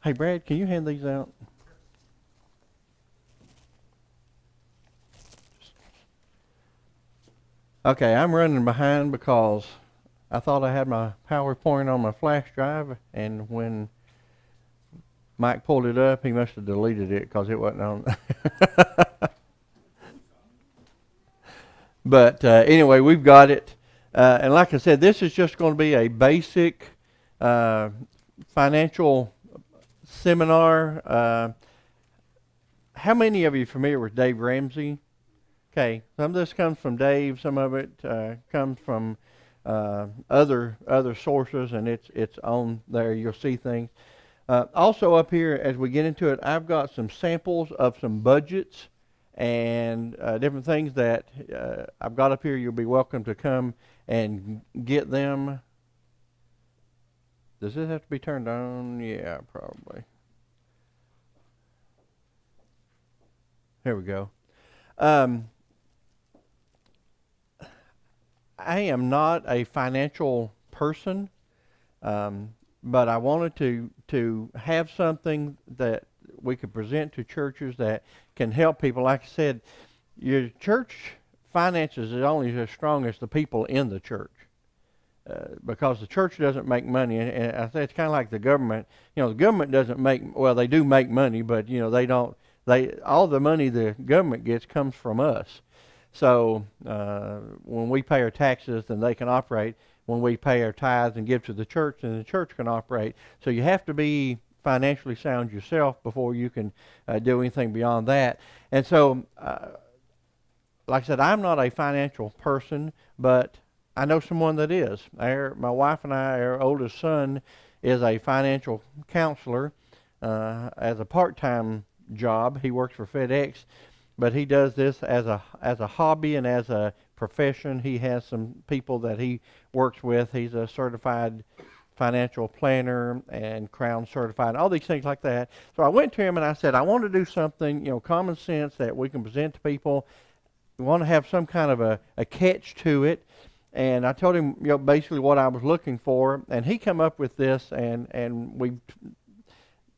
Hey, Brad, can you hand these out? Okay, I'm running behind because I thought I had my PowerPoint on my flash drive, and when Mike pulled it up, he must have deleted it because it wasn't on. But anyway, we've got it. And like I said, this is just going to be a basic uh, financial seminar. How many of you are familiar with Dave Ramsey? Okay, some of this comes from Dave. Some of it comes from other sources, and it's on there. You'll see things. Also up here, as we get into it, I've got some samples of some budgets and different things that I've got up here. You'll be welcome to come and get them. Does this have to be turned on? Yeah, probably. Here we go. Um, I am not a financial person, but I wanted to have something that we could present to churches that can help people. Like I said, your church finances is only as strong as the people in the church. Because the church doesn't make money, and I say it's kind of like the government. You know, the government doesn't make, well, they do make money, but you know they don't. They all the money the government gets comes from us. So when we pay our taxes, then they can operate. When we pay our tithes and give to the church, then the church can operate. So you have to be financially sound yourself before you can do anything beyond that. And so, like I said, I'm not a financial person, but I know someone that is. My wife and I, our oldest son, is a financial counselor as a part-time job. He works for FedEx, but he does this as a hobby and as a profession. He has some people that he works with. He's a certified financial planner and Crown certified, all these things like that. So I went to him and I said, I want to do something, common sense that we can present to people. We want to have some kind of a catch to it. And I told him, basically what I was looking for, and he came up with this, and we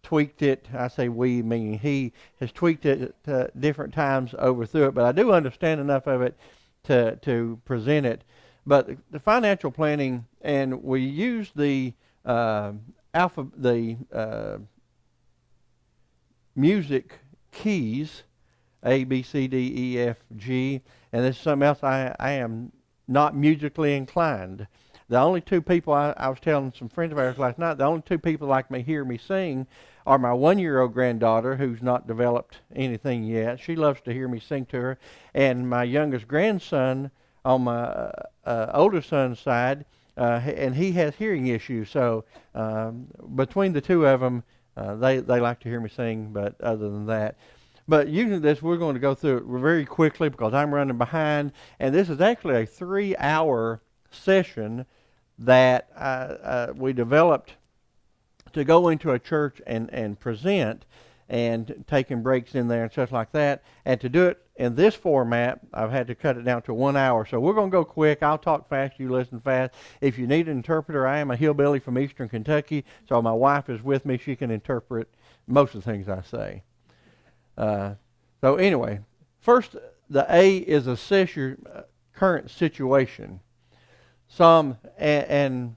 tweaked it. I say we, meaning he has tweaked it different times over through it, but I do understand enough of it to present it. But the financial planning, and we use the music keys, A, B, C, D, E, F, G, and this is something else I am not musically inclined. The only two people, I was telling some friends of ours last night, the only two people like me hear me sing are my 1-year-old granddaughter, who's not developed anything yet. She loves to hear me sing to her. And my youngest grandson on my older son's side, and he has hearing issues. So between the two of them, they like to hear me sing, but other than that. But using this, we're going to go through it very quickly because I'm running behind. And this is actually a 3-hour session that we developed to go into a church and present, and taking breaks in there and stuff like that. And to do it in this format, I've had to cut it down to 1 hour. So we're going to go quick. I'll talk fast. You listen fast. If you need an interpreter, I am a hillbilly from eastern Kentucky, so my wife is with me. She can interpret most of the things I say. So anyway, first, the A is assess your current situation. And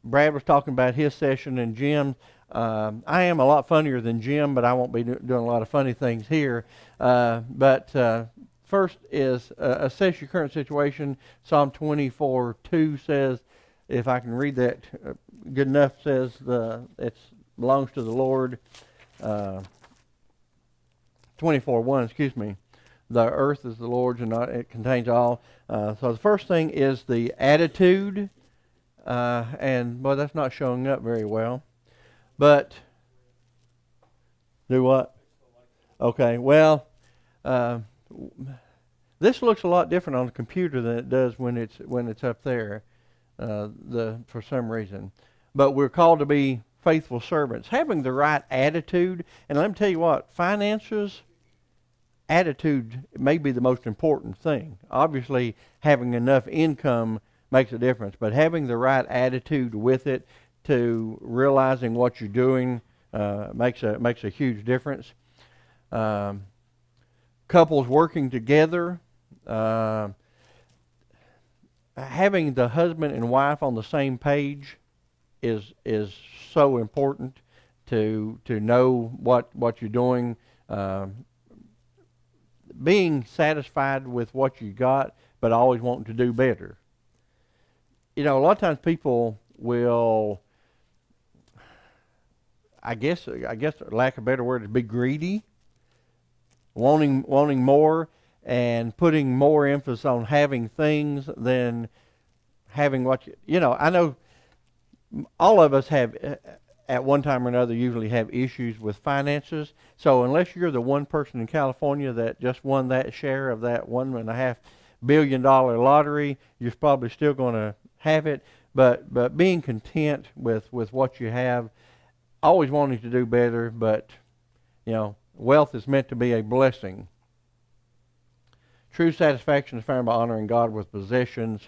Brad was talking about his session, and Jim. I am a lot funnier than Jim, but I won't be doing a lot of funny things here. But first is assess your current situation. Psalm 24:2 says, if I can read that good enough, says it belongs to the Lord. 24:1, excuse me. The earth is the Lord's, and it contains all. So the first thing is the attitude, and boy, that's not showing up very well. But do what? Okay. Well, this looks a lot different on the computer than it does when it's up there. For some reason, but we're called to be faithful servants, having the right attitude. And let me tell you what, finances. Attitude may be the most important thing. Obviously, having enough income makes a difference, but having the right attitude with it, to realizing what you're doing makes a huge difference. Um, Couples working together, having the husband and wife on the same page is so important to know what you're doing. Being satisfied with what you got, but always wanting to do better. A lot of times people will, I guess, lack of a better word, is be greedy, wanting more, and putting more emphasis on having things than having what I know all of us have, at one time or another, usually have issues with finances. So unless you're the one person in California that just won that share of that $1.5 billion lottery, you're probably still going to have it. But being content with what you have, always wanting to do better, but wealth is meant to be a blessing. True satisfaction is found by honoring God with possessions,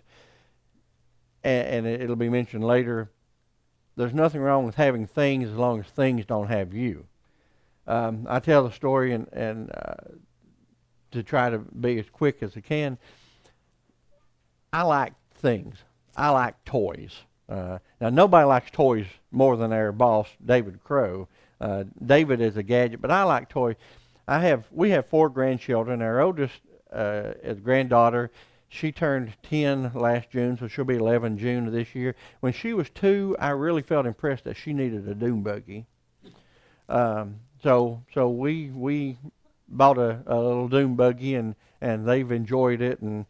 and it'll be mentioned later. There's nothing wrong with having things as long as things don't have you. I tell the story and to try to be as quick as I can. I like things. I like toys. Now, nobody likes toys more than our boss, David Crow. David is a gadget, but I like toys. We have 4 grandchildren. Our oldest is granddaughter. She turned 10 last June, so she'll be 11 June of this year. When she was 2, I really felt impressed that she needed a dune buggy. So we bought a little dune buggy, and they've enjoyed it, and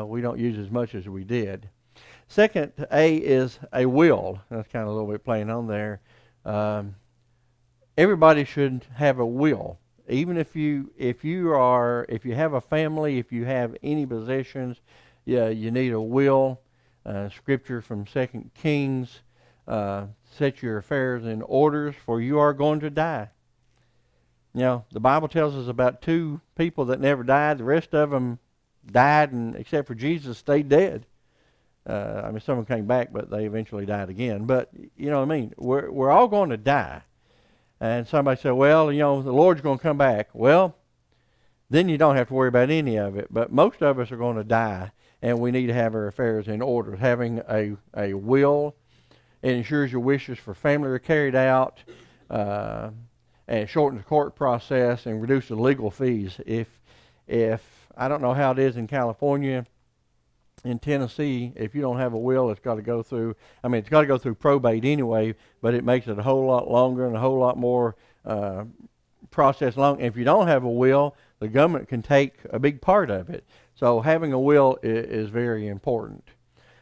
we don't use as much as we did. Second A is a will. That's kind of a little bit playing on there. Everybody should have a will. Even if you have a family, if you have any possessions, you need a will. Scripture from 2 Kings, set your affairs in orders, for you are going to die. The Bible tells us about 2 people that never died. The rest of them died, and except for Jesus, stayed dead. Some came back, but they eventually died again. But you know what I mean? We're all going to die. And somebody said, well, the Lord's going to come back. Well, then you don't have to worry about any of it. But most of us are going to die, and we need to have our affairs in order. Having a will, it ensures your wishes for family are carried out, and it shortens the court process and reduces legal fees. If I don't know how it is in California, in Tennessee, if you don't have a will, it's got to go through, it's got to go through probate anyway, but it makes it a whole lot longer and a whole lot more process long. If you don't have a will, the government can take a big part of it. So having a will is very important.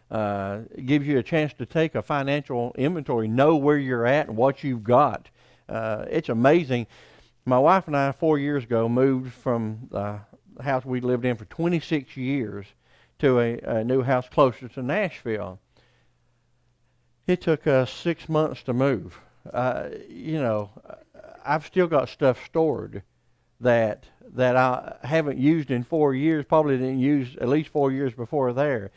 It gives you a chance to take a financial inventory, know where you're at and what you've got. It's amazing. My wife and I, 4 years ago, moved from the house we lived in for 26 years to a new house closer to Nashville. It took us 6 months to move. I've still got stuff stored that I haven't used in 4 years. Probably didn't use at least 4 years before there.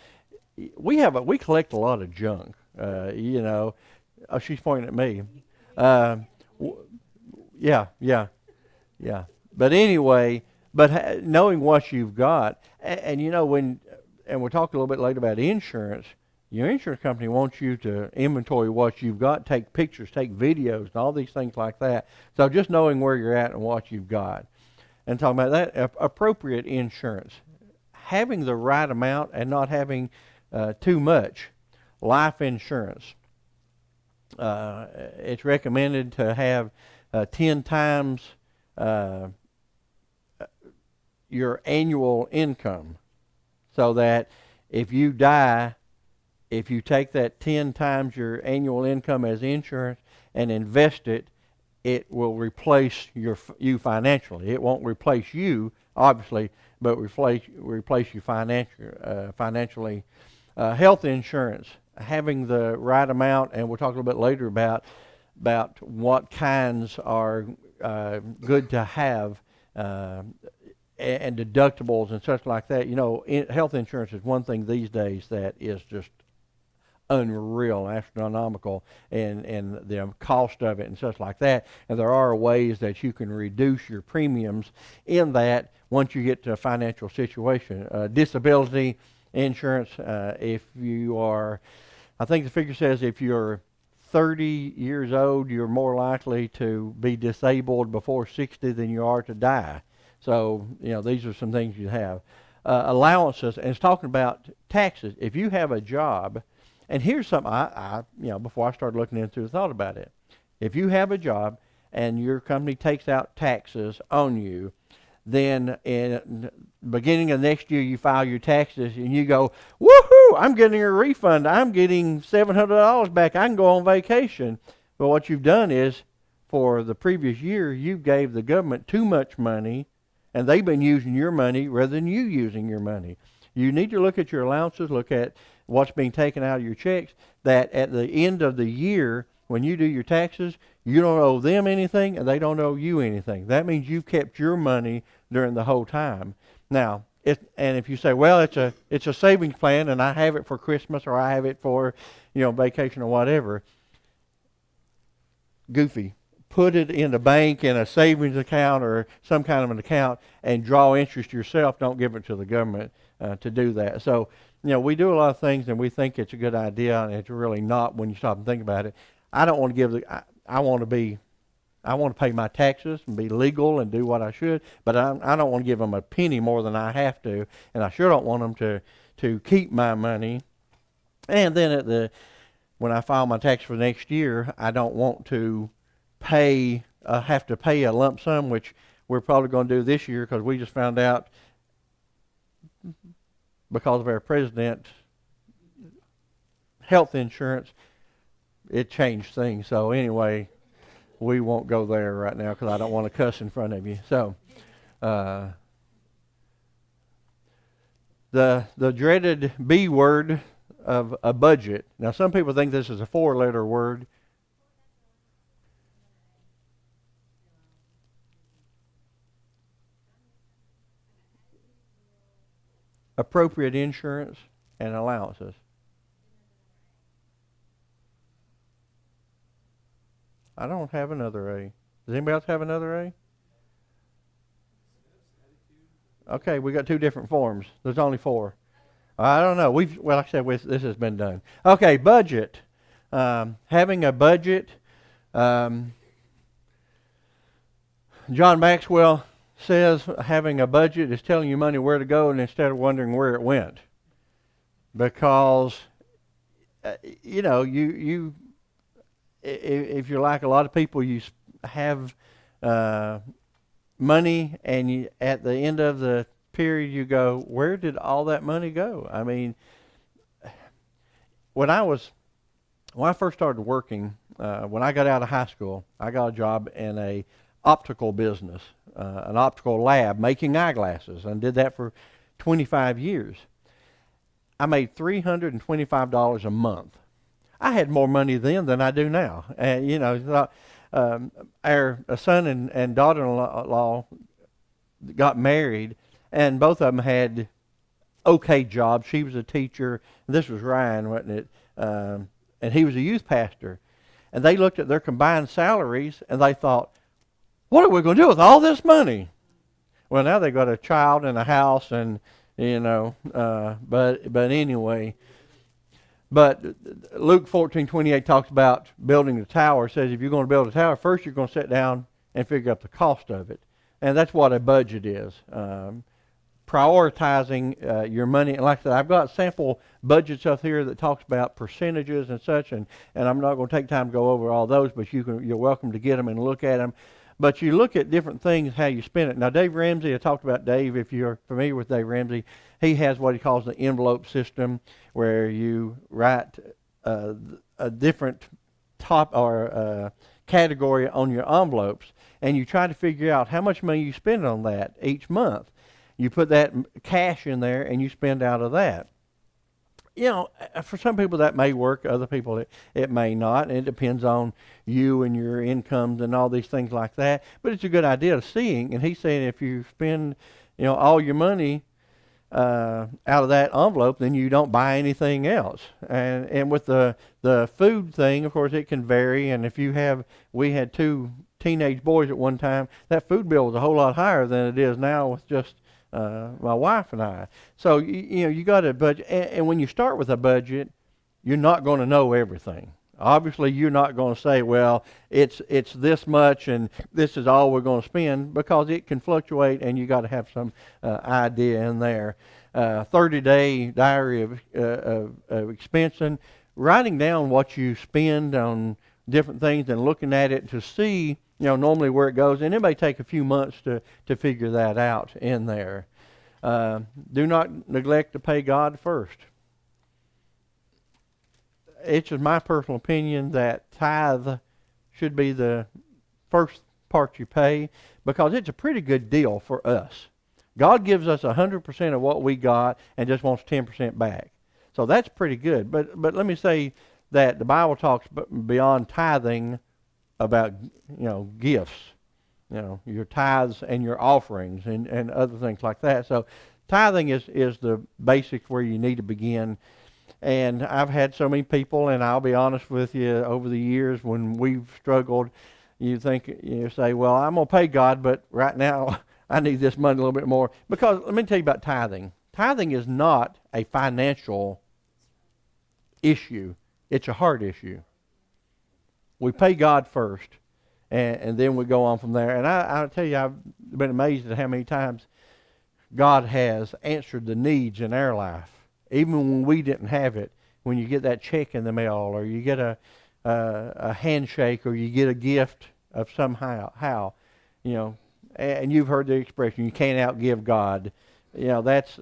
We collect a lot of junk. Oh, she's pointing at me. Yeah. But anyway, knowing what you've got, and we'll talk a little bit later about insurance. Your insurance company wants you to inventory what you've got, take pictures, take videos, and all these things like that. So just knowing where you're at and what you've got. And talking about that, appropriate insurance. Having the right amount and not having too much. Life insurance. It's recommended to have 10 times your annual income. So that if you die, if you take that 10 times your annual income as insurance and invest it, it will replace you financially. It won't replace you, obviously, but replace you financially. Health insurance, having the right amount, and we'll talk a little bit later about what kinds are good to have. And deductibles and such like that. Health insurance is one thing these days that is just unreal, astronomical, and the cost of it and such like that. And there are ways that you can reduce your premiums in that once you get to a financial situation. Disability insurance, if you are, I think the figure says if you're 30 years old, you're more likely to be disabled before 60 than you are to die. So, these are some things you have. Allowances, and it's talking about taxes. If you have a job, and here's something before I started looking into it, thought about it. If you have a job and your company takes out taxes on you, then in the beginning of next year you file your taxes and you go, woohoo, I'm getting a refund. I'm getting $700 back. I can go on vacation. But what you've done is, for the previous year, you gave the government too much money, and they've been using your money rather than you using your money. You need to look at your allowances, look at what's being taken out of your checks, that at the end of the year, when you do your taxes, you don't owe them anything and they don't owe you anything. That means you've kept your money during the whole time. Now, if you say, well, it's a savings plan and I have it for Christmas or I have it for, vacation or whatever, goofy. Put it in the bank in a savings account or some kind of an account and draw interest yourself. Don't give it to the government to do that. So, we do a lot of things and we think it's a good idea, and it's really not when you stop and think about it. I don't want to give I want to pay my taxes and be legal and do what I should, but I don't want to give them a penny more than I have to, and I sure don't want them to keep my money. And then when I file my tax for next year, I don't want to have to pay a lump sum, which we're probably going to do this year because we just found out, because of our president, health insurance, it changed things. So anyway, we won't go there right now because I don't want to cuss in front of you. So the dreaded B word of a budget. Now, some people think this is a 4-letter word. Appropriate insurance and allowances. I don't have another A. Does anybody else have another A? Okay, we got 2 different forms. There's only 4. I don't know. Like I said, this has been done. Okay, budget. Having a budget. John Maxwell says having a budget is telling you money where to go, and instead of wondering where it went. Because, you if you're like a lot of people, you have money, and at the end of the period you go, where did all that money go? I mean, when I first started working, when I got out of high school, I got a job in a optical business, an optical lab making eyeglasses, and did that for 25 years. I made $325 a month. I had more money then than I do now. And, our son and daughter-in-law got married, and both of them had okay jobs. She was a teacher. This was Ryan, wasn't it? And he was a youth pastor. And they looked at their combined salaries, and they thought, what are we going to do with all this money? Well, now they've got a child and a house, and, but anyway. But Luke 14:28 talks about building the tower. It says if you're going to build a tower, first you're going to sit down and figure out the cost of it. And that's what a budget is. Prioritizing your money. And like I said, I've got sample budgets up here that talks about percentages and such, and I'm not going to take time to go over all those, but you're welcome to get them and look at them. But you look at different things, how you spend it. Now, Dave Ramsey, I talked about Dave. If you're familiar with Dave Ramsey, he has what he calls the envelope system, where you write a different top or category on your envelopes, and you try to figure out how much money you spend on that each month. You put that cash in there, and you spend out of that. For some people that may work. Other people it may not. And it depends on you and your incomes and all these things like that. But it's a good idea of seeing. And he's saying if you spend, all your money out of that envelope, then you don't buy anything else. And with the food thing, of course, it can vary. And if you have, we had two teenage boys at one time, that food bill was a whole lot higher than it is now with just my wife and I. So you know, you got to budget. And when you start with a budget, you're not going to know everything. Obviously, you're not going to say, well, it's this much and this is all we're going to spend, because it can fluctuate, and you got to have some idea in there. 30-day diary of expensing, writing down what you spend on different things and looking at it to see, you know, normally where it goes. And it may take a few months to figure that out in there. Do not neglect to pay God first. It's just my personal opinion that tithe should be the first part you pay, because it's a pretty good deal for us. God gives us 100% of what we got and just wants 10% back. So that's pretty good. But let me say that the Bible talks beyond tithing about, you know, gifts, you know, your tithes and your offerings and other things like that. So tithing is the basics where you need to begin. And I've had so many people, and I'll be honest with you, over the years when we've struggled, you say, well, I'm going to pay God, but right now I need this money a little bit more. Because let me tell you about tithing. Tithing is not a financial issue. It's a heart issue. We pay God first, and then we go on from there. And I'll tell you, I've been amazed at how many times God has answered the needs in our life. Even when we didn't have it, when you get that check in the mail, or you get a handshake, or you get a gift of somehow, you know, and you've heard the expression, you can't outgive God. You know, it's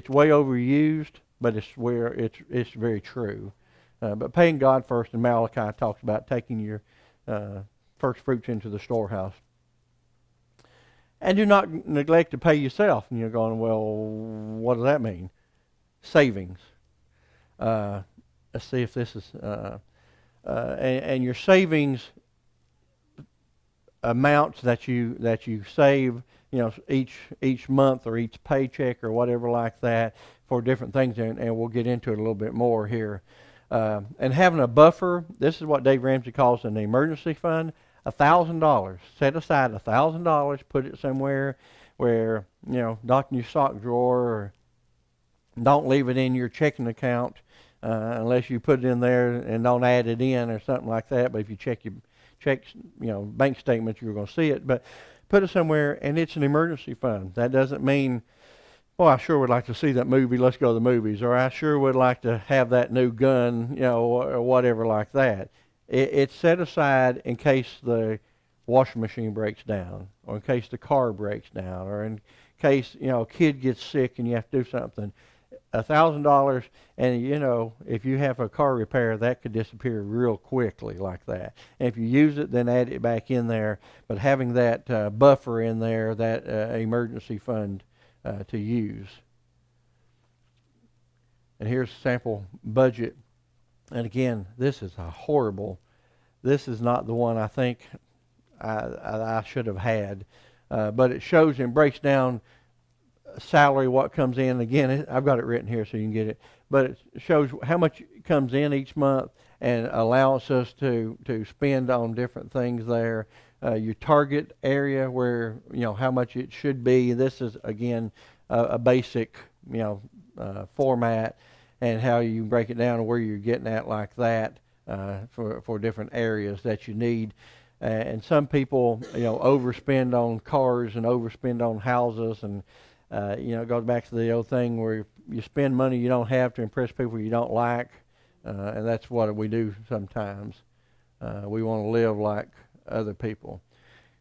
way overused, but it's very true. But paying God first, and Malachi talks about taking your first fruits into the storehouse. And do not neglect to pay yourself. And you're going, well, what does that mean? Savings. Let's see if this is and your savings amounts that you save, you know, each month or each paycheck or whatever like that, for different things, and we'll get into it a little bit more here. And having a buffer, this is what Dave Ramsey calls an emergency fund. $1,000. Set aside $1,000. Put it somewhere where, you know, not in your sock drawer, or don't leave it in your checking account unless you put it in there and don't add it in or something like that. But if you check your bank statements, you're going to see it. But put it somewhere, and it's an emergency fund. That doesn't mean, oh, I sure would like to see that movie, let's go to the movies, or I sure would like to have that new gun, you know, or whatever like that. It's set aside in case the washing machine breaks down, or in case the car breaks down, or in case, you know, a kid gets sick and you have to do something. $1,000, and you know, if you have a car repair, that could disappear real quickly like that. And if you use it, then add it back in there. But having that buffer in there, that emergency fund to use. And here's a sample budget. And again, this is this is not the one I think I should have had. But it shows and breaks down salary, what comes in. Again, I've got it written here so you can get it. But it shows how much comes in each month and allows us to spend on different things there. Your target area, where, you know, how much it should be. This is, again, a basic, you know, format, and how you break it down and where you're getting at like that for different areas that you need. And some people, you know, overspend on cars and overspend on houses, and you know, it goes back to the old thing where you spend money you don't have to impress people you don't like, and that's what we do sometimes. We want to live like other people.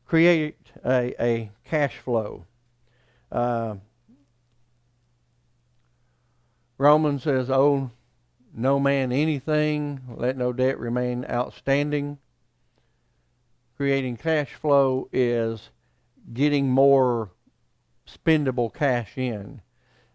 Create a cash flow. Romans says, owe no man anything, let no debt remain outstanding. Creating cash flow is getting more spendable cash in.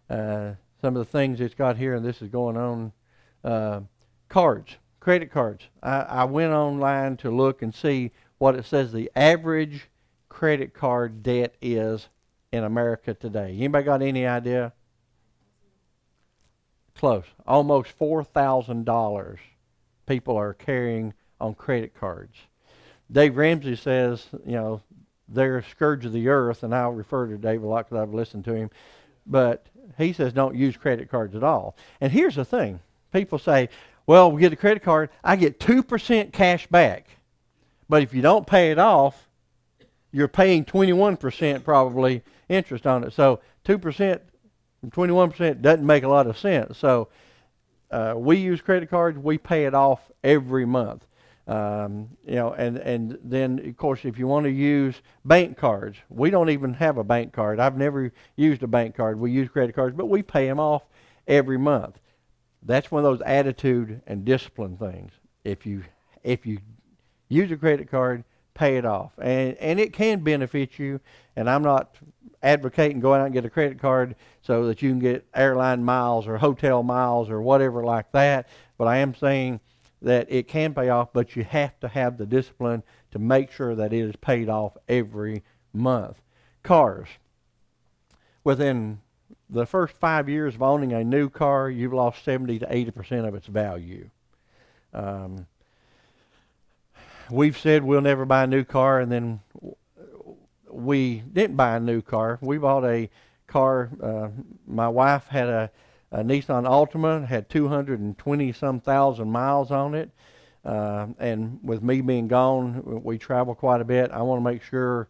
Some of the things it's got here, and this is going on, cards, credit cards. I went online to look and see what it says the average credit card debt is in America today. Anybody got any idea? Close. Almost $4,000 people are carrying on credit cards. Dave Ramsey says, they're a scourge of the earth, and I'll refer to Dave a lot because I've listened to him. But he says don't use credit cards at all. And here's the thing. People say, well, we get a credit card, I get 2% cash back. But if you don't pay it off, you're paying 21% probably interest on it. So 2% and 21% doesn't make a lot of sense. So we use credit cards, we pay it off every month. And then, of course, if you want to use bank cards, we don't even have a bank card. I've never used a bank card. We use credit cards, but we pay them off every month. That's one of those attitude and discipline things. If you use a credit card, pay it off. And it can benefit you, and I'm not advocating going out and get a credit card so that you can get airline miles or hotel miles or whatever like that, but I am saying that it can pay off, but you have to have the discipline to make sure that it is paid off every month. Cars. Within the first 5 years of owning a new car, you've lost 70 to 80% of its value. We've said we'll never buy a new car, and then we didn't buy a new car. We bought a car. My wife had a Nissan Altima, had 220-some thousand miles on it. And with me being gone, we travel quite a bit. I want to make sure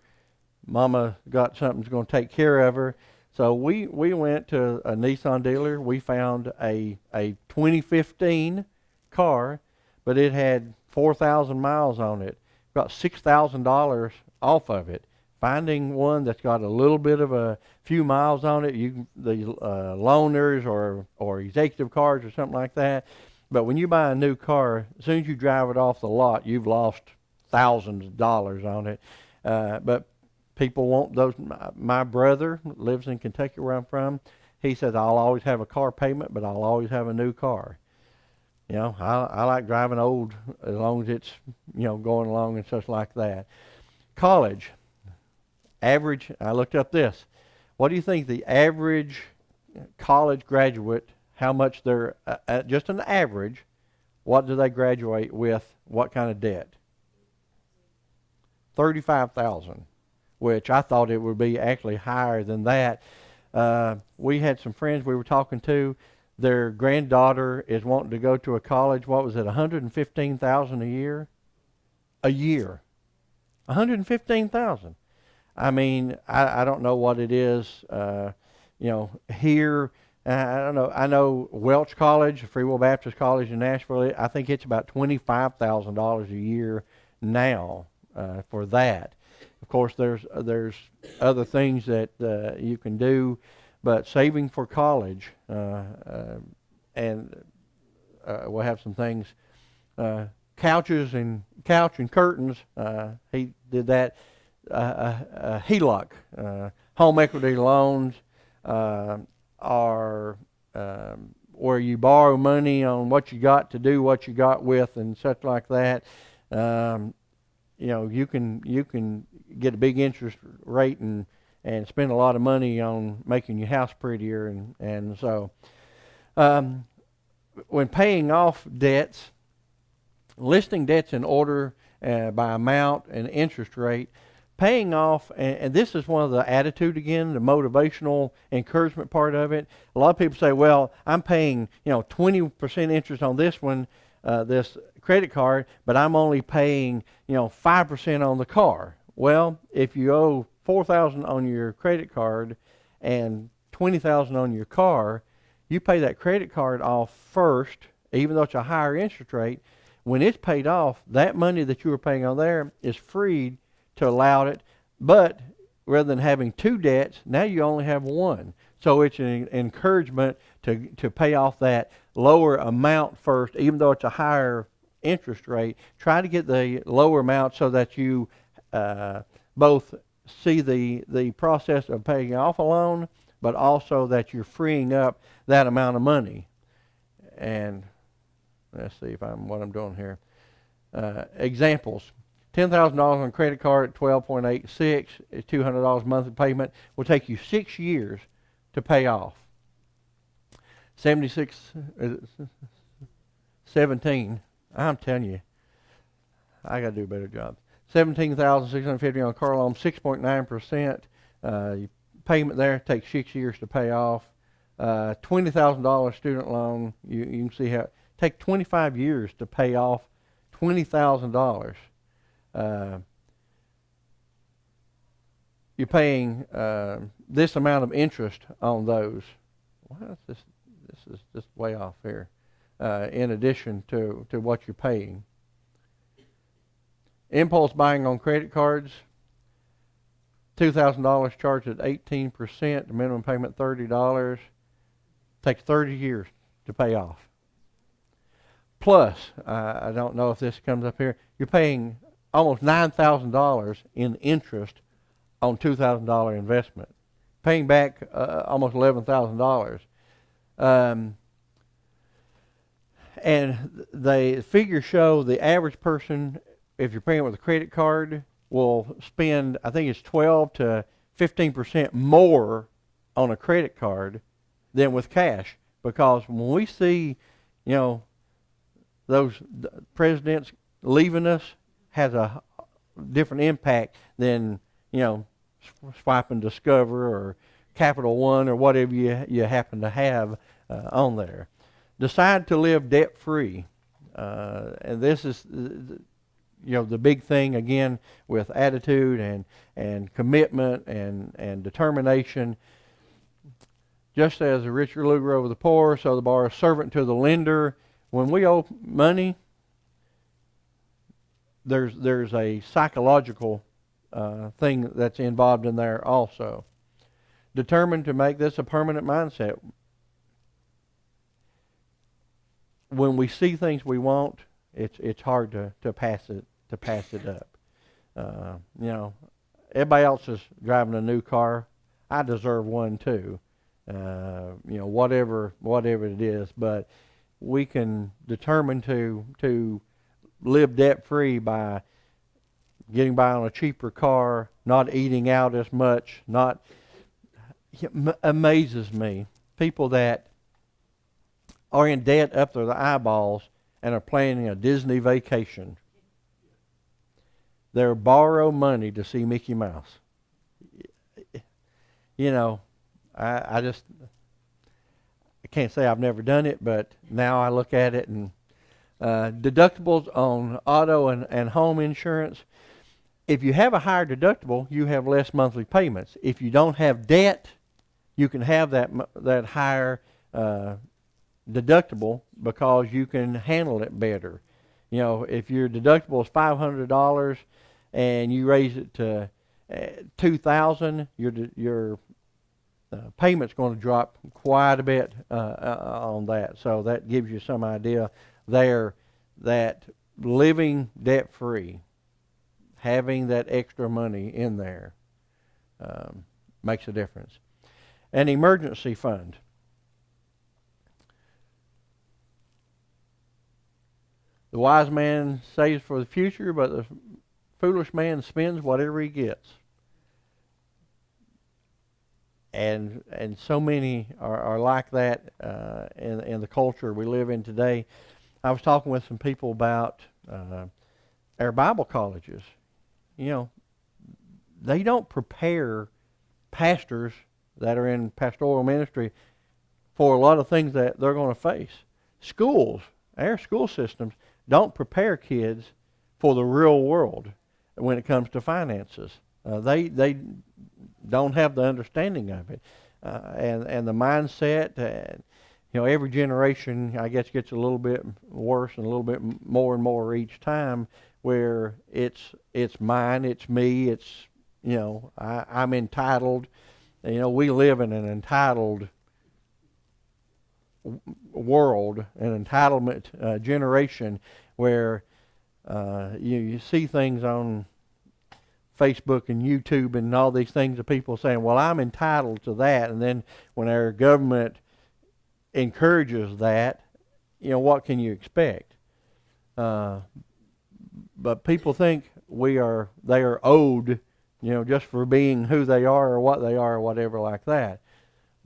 Mama got something that's going to take care of her. So we went to a Nissan dealer. We found a 2015 car, but it had 4,000 miles on it. Got $6,000 off of it. Finding one that's got a little bit of a few miles on it, the loaners or executive cars or something like that. But when you buy a new car, as soon as you drive it off the lot, you've lost thousands of dollars on it. But people want those. My brother lives in Kentucky, where I'm from. He says, I'll always have a car payment, but I'll always have a new car. I like driving old as long as it's, going along and such like that. College. Average, I looked up this. What do you think the average college graduate, how much they're, just an average, what do they graduate with, what kind of debt? $35,000, which I thought it would be actually higher than that. We had some friends we were talking to. Their granddaughter is wanting to go to a college. What was it, $115,000 a year? A year. $115,000. I mean, I don't know what it is, here. I don't know. I know Welch College, Free Will Baptist College in Nashville, I think it's about $25,000 a year now for that. Of course, there's other things that you can do, but saving for college, and we'll have some things. Couch and curtains, he did that. HELOC, home equity loans, are where you borrow money on what you got to do what you got with and such like that. You can get a big interest rate and spend a lot of money on making your house prettier, and so when paying off debts, listing debts in order by amount and interest rate. Paying off, and this is one of the attitude again, the motivational encouragement part of it. A lot of people say, well, I'm paying 20% interest on this one, this credit card, but I'm only paying 5% on the car. Well, if you owe $4,000 on your credit card and $20,000 on your car, you pay that credit card off first, even though it's a higher interest rate. When it's paid off, that money that you were paying on there is freed to allow it, but rather than having two debts, now you only have one. So it's an encouragement to pay off that lower amount first, even though it's a higher interest rate. Try to get the lower amount so that you both see the process of paying off a loan, but also that you're freeing up that amount of money. And let's see what I'm doing here. Examples. $10,000 on credit card at 12.86 is $200 monthly payment. Will take you 6 years to pay off. 76, 17. I'm telling you, I got to do a better job. 17,650 on a car loan, 6.9%. Payment there takes 6 years to pay off. $20,000 student loan. You can see how it take 25 years to pay off $20,000. You're paying this amount of interest on those. Well, this is just way off here. In addition to what you're paying. Impulse buying on credit cards, $2,000 charged at 18%, the minimum payment $30. Takes 30 years to pay off. Plus, I don't know if this comes up here, you're paying almost $9,000 in interest on $2,000 investment, paying back almost $11,000. And the figures show the average person, if you're paying with a credit card, will spend, I think it's 12 to 15% more on a credit card than with cash. Because when we see, those presidents leaving us, has a different impact than, swiping Discover or Capital One or whatever you happen to have on there. Decide to live debt-free. And this is, the big thing, again, with attitude and commitment and determination. Just as the rich ruler over the poor, so the borrower is servant to the lender. When we owe money, there's a psychological thing that's involved in there also. Determined to make this a permanent mindset. When we see things we want, it's hard to pass it up. Everybody else is driving a new car. I deserve one too. Whatever it is, but we can determine to live debt free by getting by on a cheaper car, not eating out as much. It amazes me, people that are in debt up to the eyeballs and are planning a Disney vacation. They're borrow money to see Mickey Mouse. I can't say I've never done it, but now I look at it and deductibles on auto and home insurance. If you have a higher deductible, you have less monthly payments. If you don't have debt, you can have that higher deductible because you can handle it better. If your deductible is $500 and you raise it to $2,000, your payment's going to drop quite a bit on that. So that gives you some idea there that living debt-free, having that extra money in there makes a difference. An emergency fund. The wise man saves for the future, but the foolish man spends whatever he gets. And so many are like that in the culture we live in today. I was talking with some people about our Bible colleges. They don't prepare pastors that are in pastoral ministry for a lot of things that they're going to face. Schools, our school systems, don't prepare kids for the real world when it comes to finances. They don't have the understanding of it, and the mindset. Every generation, I guess, gets a little bit worse and a little bit more and more each time. Where it's mine, it's me, it's I'm entitled. We live in an entitled world, an entitlement generation, where you see things on Facebook and YouTube and all these things of people saying, well, I'm entitled to that. And then when our government encourages that, what can you expect? But people think they are owed, just for being who they are or what they are or whatever like that.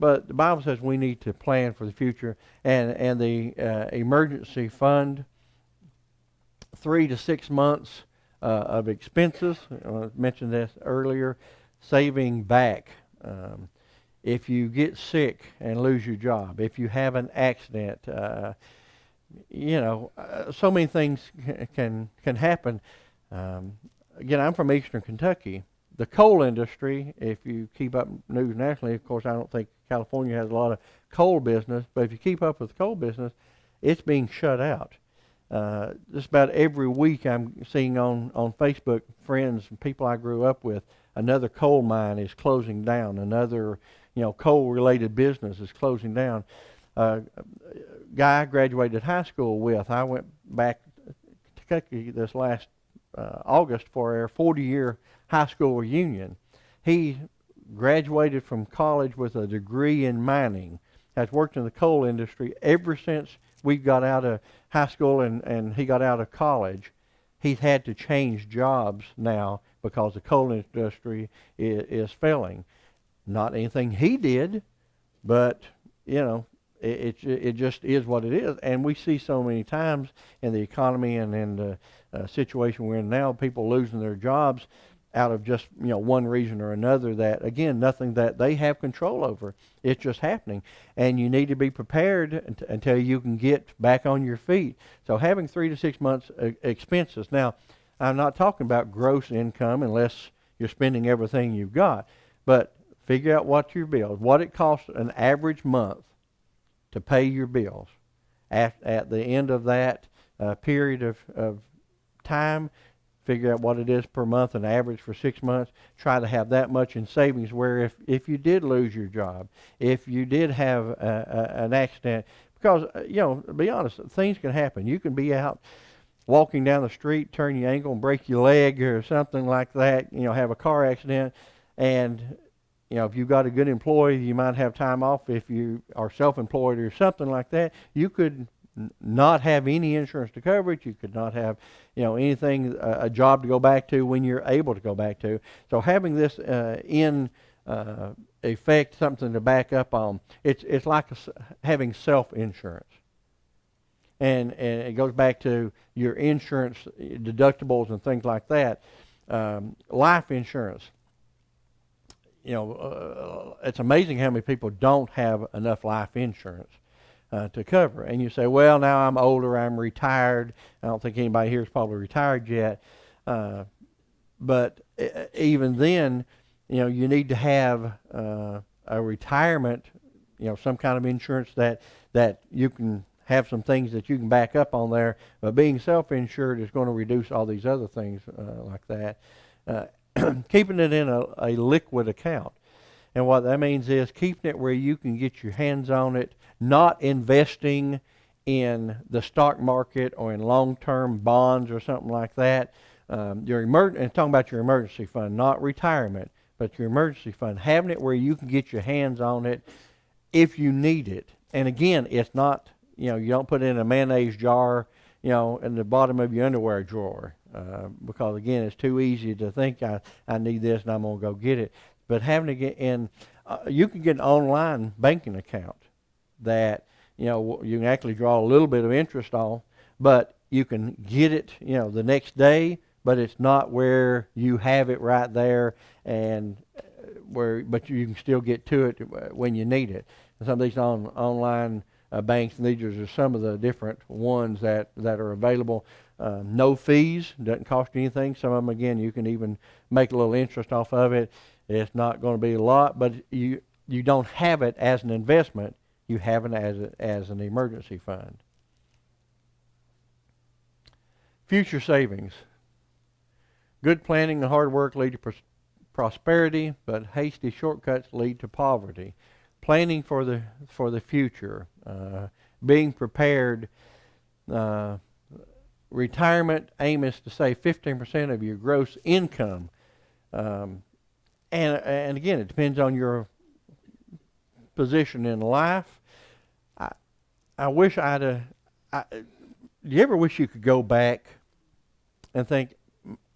but the Bible says we need to plan for the future, and the emergency fund, 3 to 6 months of expenses. I mentioned this earlier. Saving back. If you get sick and lose your job, if you have an accident, so many things can happen. Again, I'm from Eastern Kentucky. The coal industry, if you keep up news nationally, of course, I don't think California has a lot of coal business, but if you keep up with the coal business, it's being shut out. Just about every week I'm seeing on Facebook, friends and people I grew up with, another coal mine is closing down. Another, coal-related business is closing down. Guy I graduated high school with, I went back to Kentucky this last August for our 40-year high school reunion. He graduated from college with a degree in mining, has worked in the coal industry ever since we got out of high school and he got out of college. He's had to change jobs now because the coal industry is failing. Not anything he did, but, it just is what it is. And we see so many times in the economy and in the situation we're in now, people losing their jobs out of just one reason or another, that again, nothing that they have control over. It's just happening, and you need to be prepared until you can get back on your feet. So having 3 to 6 months expenses. Now, I'm not talking about gross income unless you're spending everything you've got, but figure out what your bills, what it costs an average month to pay your bills. At the end of that period of time, figure out what it is per month, an average for 6 months. Try to have that much in savings where if you did lose your job, if you did have an accident, because, to be honest, things can happen. You can be out walking down the street, turn your ankle and break your leg or something like that, have a car accident, and if you've got a good employee, you might have time off. If you are self-employed or something like that, you could not have any insurance to cover it. You could not have, anything, a job to go back to when you're able to go back to. So having this in effect, something to back up on, it's like having self-insurance. And it goes back to your insurance deductibles and things like that. Life insurance. It's amazing how many people don't have enough life insurance to cover. And you say, well, now I'm older, I'm retired. I don't think anybody here is probably retired yet. But even then, you need to have a retirement, some kind of insurance that you can have some things that you can back up on there. But being self-insured is going to reduce all these other things like that. Keeping it in a liquid account. And what that means is keeping it where you can get your hands on it, not investing in the stock market or in long-term bonds or something like that. And talking about your emergency fund, not retirement, but your emergency fund, having it where you can get your hands on it if you need it. And again, it's not, you don't put it in a mayonnaise jar, in the bottom of your underwear drawer. Because again, it's too easy to think I need this and I'm going to go get it. But having to get in, you can get an online banking account that, you can actually draw a little bit of interest on, but you can get it, the next day, but it's not where you have it right there and but you can still get to it when you need it. And some of these online banks, and these are some of the different ones that are available. No fees, doesn't cost you anything. Some of them, again, you can even make a little interest off of it. It's not going to be a lot, but you don't have it as an investment. You have it as an emergency fund. Future savings. Good planning and hard work lead to prosperity, but hasty shortcuts lead to poverty. Planning for the future, being prepared. Retirement aim is to save 15% of your gross income, and again, it depends on your position in life. I wish do you ever wish you could go back and think,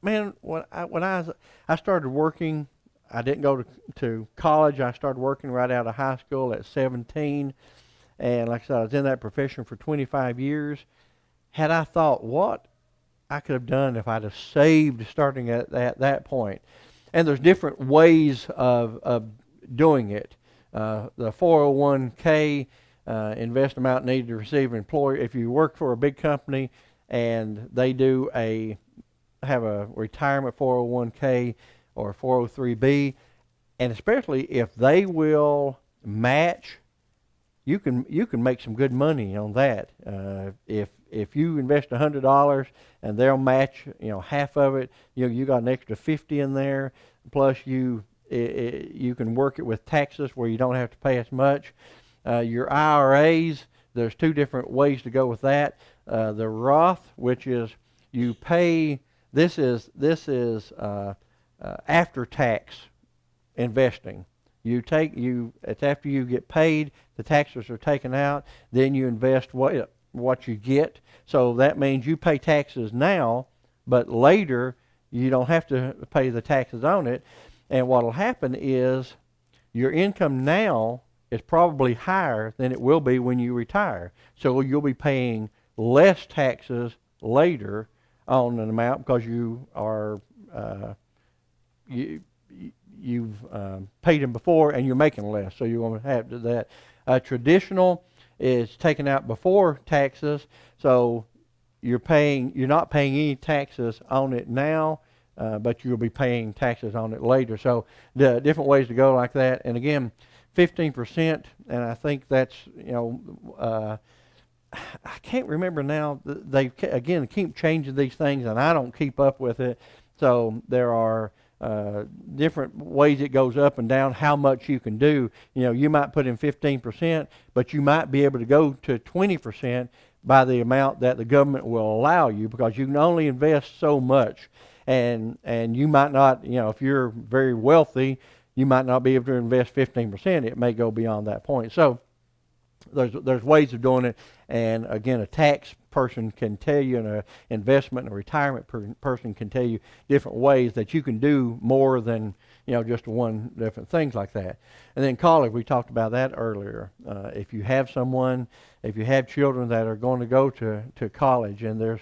man, when I started working, I didn't go to college. I started working right out of high school at 17. And like I said, I was in that profession for 25 years. Had I thought what I could have done if I'd have saved starting at that point. And there's different ways of doing it. The 401k invest amount needed to receive an employer. If you work for a big company and they have a retirement 401k or 403b, and especially if they will match, you can make some good money on that. If you invest $100 and they'll match half of it, you got an extra 50 in there. Plus you can work it with taxes where you don't have to pay as much. Your IRAs, there's two different ways to go with that. The Roth, which is you pay. This is after tax investing. It's after you get paid, the taxes are taken out, then you invest what you get. So that means you pay taxes now, but later you don't have to pay the taxes on it. And what will happen is your income now is probably higher than it will be when you retire. So you'll be paying less taxes later on an amount because you've paid them before and you're making less, so you're going to have to do that. Traditional is taken out before taxes, so you're not paying any taxes on it now, but you'll be paying taxes on it later. So the different ways to go like that. And again, 15%, and I think that's I can't remember now. They again keep changing these things, and I don't keep up with it. So there are different ways it goes up and down, how much you can do. You might put in 15%, but you might be able to go to 20% by the amount that the government will allow you, because you can only invest so much. And you might not, if you're very wealthy, you might not be able to invest 15%. It may go beyond that point. So there's ways of doing it. And again, a tax person can tell you, and an investment and a retirement person can tell you different ways that you can do more than just one different things like that. And then college, we talked about that earlier. If you have children that are going to go to college, and there's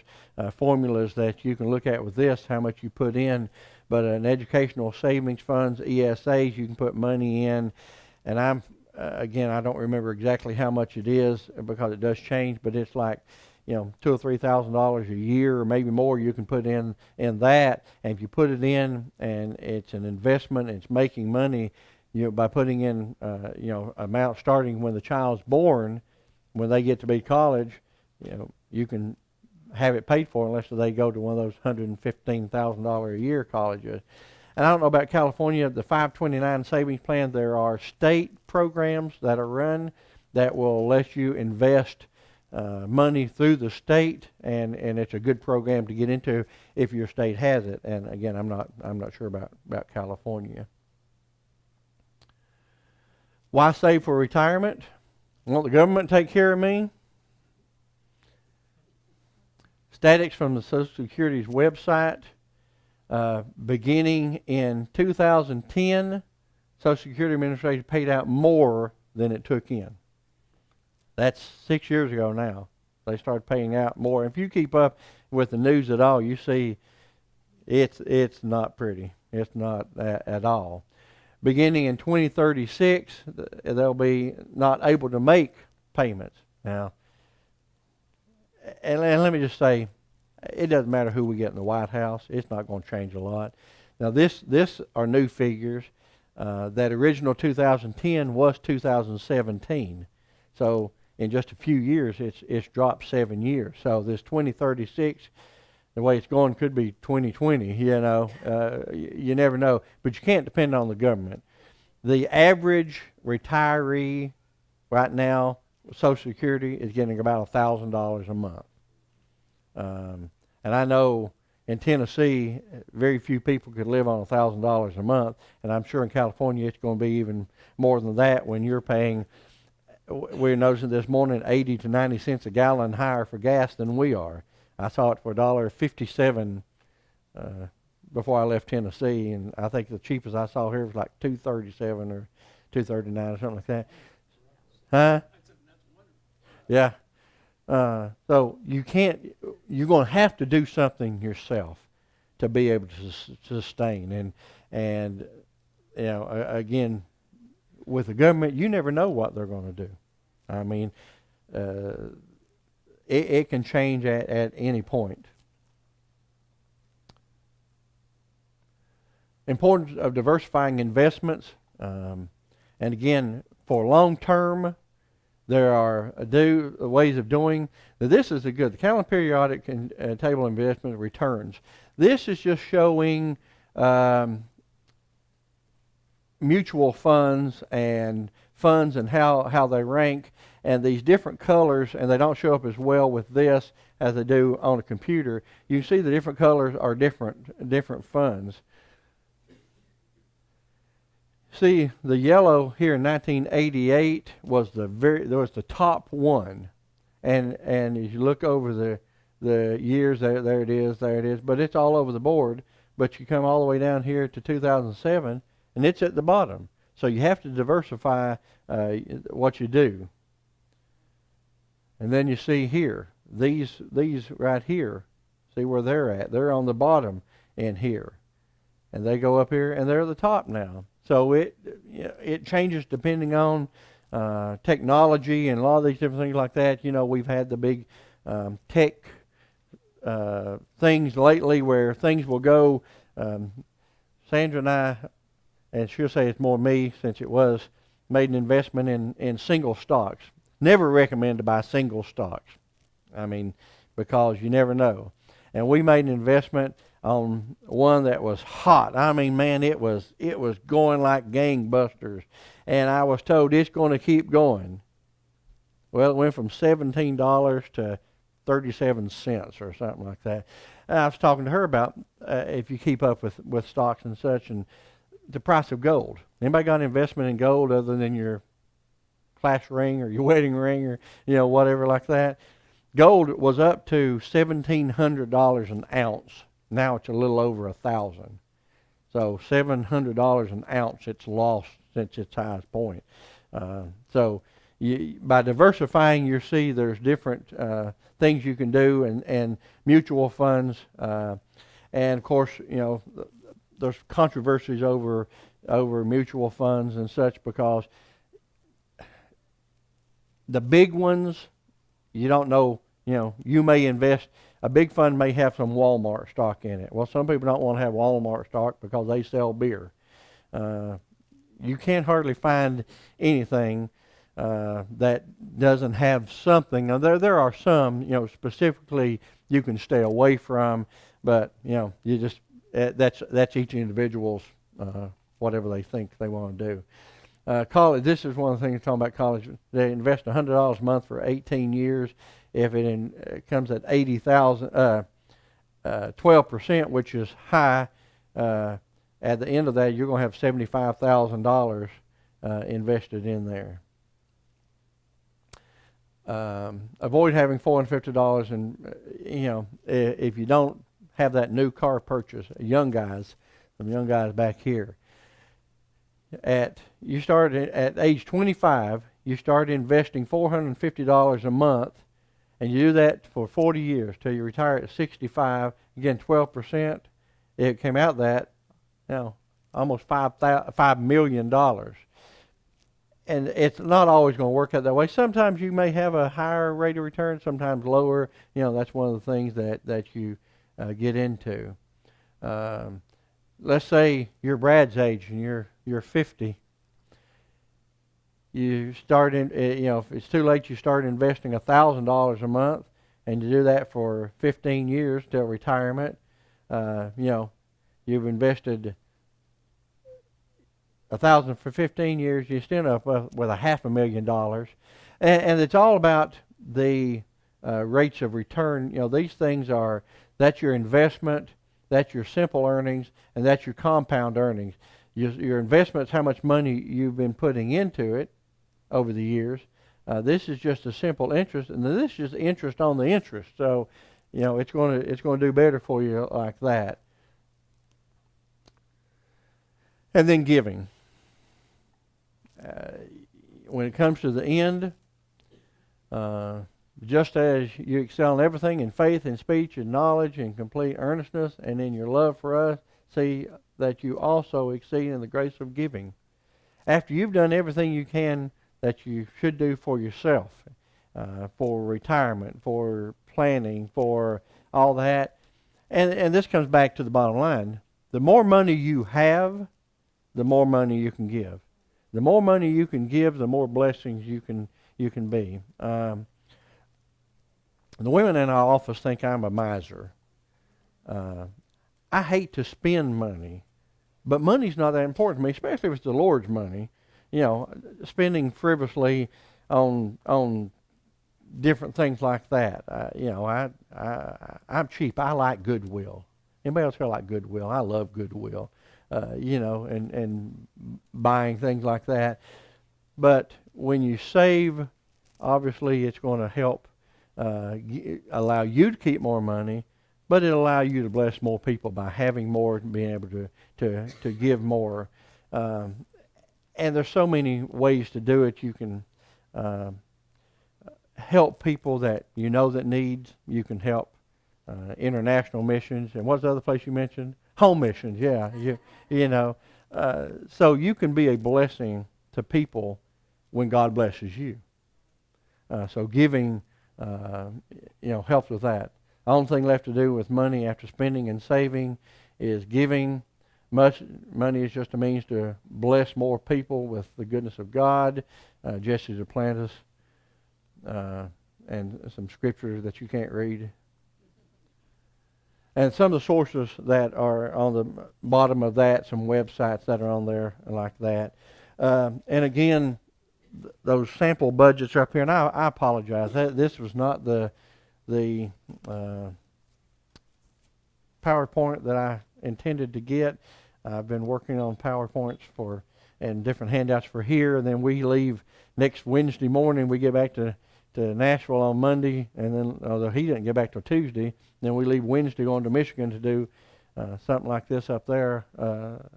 formulas that you can look at with this, how much you put in. But an educational savings funds, ESAs, you can put money in. And again, I don't remember exactly how much it is because it does change, but it's like $2,000 or $3,000 a year, or maybe more, you can put in that. And if you put it in and it's an investment, it's making money, by putting in amount starting when the child's born, when they get to be college, you can have it paid for unless they go to one of those $115,000 a year colleges. And I don't know about California, the 529 savings plan, there are state programs that are run that will let you invest money through the state, and it's a good program to get into if your state has it. And again, I'm not sure about California. Why save for retirement? Want the government to take care of me? Statistics from the Social Security's website. Beginning in 2010, Social Security Administration paid out more than it took in. That's 6 years ago now. They started paying out more. If you keep up with the news at all, you see it's not pretty. It's not at all. Beginning in 2036, they'll be not able to make payments. Now, and let me just say, it doesn't matter who we get in the White House. It's not going to change a lot. Now, this are new figures. That original 2010 was 2017. So in just a few years, it's dropped 7 years. So this 2036, the way it's going, could be 2020. You never know. But you can't depend on the government. The average retiree right now, Social Security, is getting about $1,000 a month. And I know in Tennessee, very few people could live on $1,000 a month, and I'm sure in California it's going to be even more than that when you're paying. We're noticing this morning 80 to 90 cents a gallon higher for gas than we are. I saw it for $1.57 before I left Tennessee, and I think the cheapest I saw here was like 237 or 239 or something like that. Huh? Yeah. So you can't. You're going to have to do something yourself to be able to sustain. And again, with the government, you never know what they're going to do. I mean, it can change at any point. Importance of diversifying investments, and again, for long term, there are ways of doing. This is the calendar periodic table investment returns. This is just showing mutual funds and how they rank, and these different colors, and they don't show up as well with this as they do on a computer. You can see the different colors are different funds. See, the yellow here in 1988 was the top one, and as you look over the years, there it is, but it's all over the board. But you come all the way down here to 2007, and it's at the bottom. So you have to diversify what you do. And then you see here, these right here, see where they're at. They're on the bottom in here, and they go up here, and they're the top now. So it changes depending on technology and a lot of these different things like that. We've had the big tech things lately where things will go. Sandra and I, and she'll say it's more me since it was, made an investment in single stocks. Never recommend to buy single stocks. I mean, because you never know. And we made an investment on one that was hot. I mean, man, it was going like gangbusters. And I was told it's going to keep going. Well, it went from $17 to 37 cents or something like that. And I was talking to her about if you keep up with stocks and such, and the price of gold. Anybody got an investment in gold other than your class ring or your wedding ring or whatever like that? Gold was up to $1,700 an ounce. Now it's a little over $1,000. So $700 an ounce it's lost since its highest point. So by diversifying, you see there's different things you can do, and mutual funds, and of course there's controversies over mutual funds and such, because the big ones, you don't know. You may invest. A big fund may have some Walmart stock in it. Well, some people don't want to have Walmart stock because they sell beer. You can't hardly find anything that doesn't have something. Now, there are some, specifically you can stay away from, but you just that's each individual's whatever they think they want to do. College. This is one of the things talking about college. They invest $100 a month for 18 years. If it comes at 80,000, 12%, which is high, at the end of that you're going to have $75,000 invested in there. Avoid having $450, and if you don't have that new car purchase, some young guys back here. You start at age 25. You start investing $450 a month. And you do that for 40 years till you retire at 65. Again, 12%. It came out that, almost $5 million. And it's not always going to work out that way. Sometimes you may have a higher rate of return, sometimes lower. That's one of the things that you get into. Let's say you're Brad's age and you're 50. You start in, if it's too late, you start investing $1,000 a month, and you do that for 15 years till retirement. You've invested $1,000 for 15 years. You still end up with $500,000, and it's all about the rates of return. These things that's your investment, that's your simple earnings, and that's your compound earnings. Your investment's how much money you've been putting into it over the years. This is just a simple interest, and this is just interest on the interest. So, it's going to do better for you like that. And then giving. When it comes to the end, just as you excel in everything, in faith, in speech, in knowledge, in complete earnestness, and in your love for us, see that you also exceed in the grace of giving. After you've done everything you can that you should do for yourself, for retirement, for planning, for all that, and this comes back to the bottom line. The more money you have, the more money you can give. The more money you can give, the more blessings you can be. The women in our office think I'm a miser. I hate to spend money, but money's not that important to me, especially if it's the Lord's money. You know, spending frivolously on different things like that. I'm cheap. I like goodwill. Anybody else here like goodwill? I love goodwill. And buying things like that. But when you save, obviously it's going to help allow you to keep more money, but it'll allow you to bless more people by having more and being able to give more. And there's so many ways to do it. You can help people that you know that needs. You can help international missions. And what's the other place you mentioned? Home missions, yeah. So you can be a blessing to people when God blesses you. So giving, helps with that. The only thing left to do with money after spending and saving is giving. Money is just a means to bless more people with the goodness of God. Jesse Duplantis, and some scriptures that you can't read. And some of the sources that are on the bottom of that, some websites that are on there like that. And again, those sample budgets are up here, and I apologize. This was not the PowerPoint that I intended to get. I've been working on PowerPoints and different handouts for here, and then we leave next Wednesday morning. We get back to Nashville on Monday, and then although he didn't get back till Tuesday, then we leave Wednesday going to Michigan to do something like this up there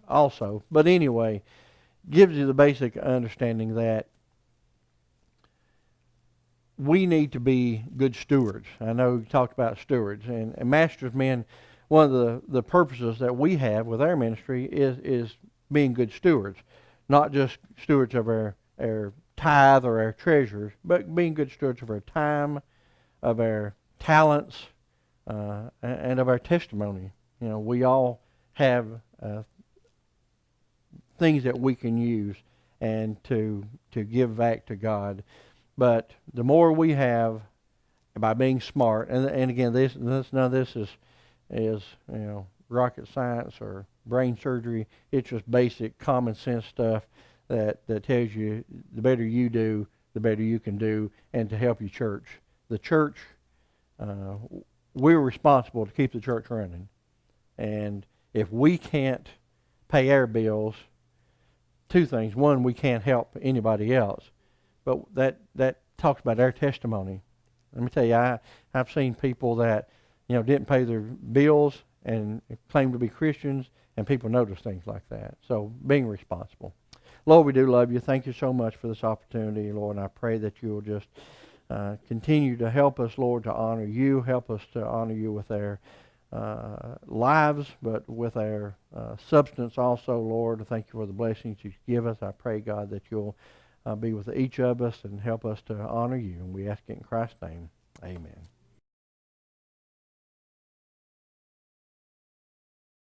also. But anyway, gives you the basic understanding that we need to be good stewards. I know you talked about stewards, and Master's Men, one of the purposes that we have with our ministry is being good stewards, not just stewards of our tithe or our treasures, but being good stewards of our time, of our talents, and of our testimony. We all have things that we can use and to give back to God. But the more we have, by being smart, and again, none of this is rocket science or brain surgery. It's just basic common sense stuff that tells you the better you do, the better you can do, and to help your church. The church, we're responsible to keep the church running. And if we can't pay our bills, two things. One, we can't help anybody else. But that talks about our testimony. Let me tell you, I've seen people that didn't pay their bills and claim to be Christians, and people notice things like that. So being responsible. Lord, we do love you. Thank you so much for this opportunity, Lord, and I pray that you will just continue to help us, Lord, to honor you. Help us to honor you with our lives, but with our substance also, Lord. Thank you for the blessings you give us. I pray, God, that you'll be with each of us and help us to honor you. And we ask it in Christ's name. Amen.